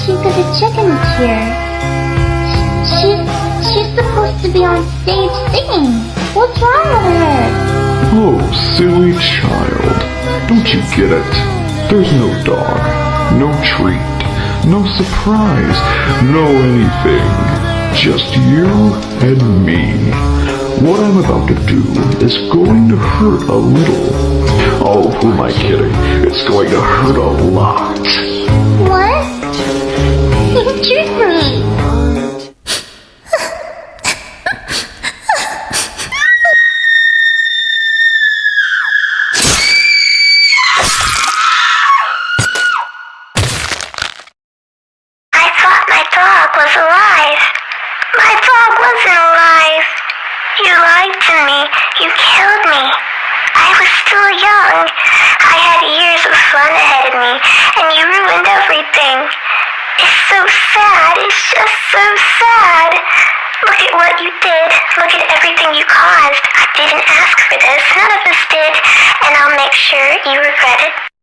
she's got a chick in the chair. She's supposed to be on stage singing. What's wrong with her? Oh, silly child. Don't you get it? There's no dog, no treat, no surprise, no anything. Just you and me. What I'm about to do is going to hurt a little. Oh, who am I kidding? It's going to hurt a lot. What? Trick me. I thought my dog was alive. My dog wasn't alive. You lied to me. You killed me. I was still young. I had years of fun ahead of me, and you ruined everything. It's so sad. It's just so sad. Look at what you did. Look at everything you caused. I didn't ask for this. None of us did. And I'll make sure you regret it.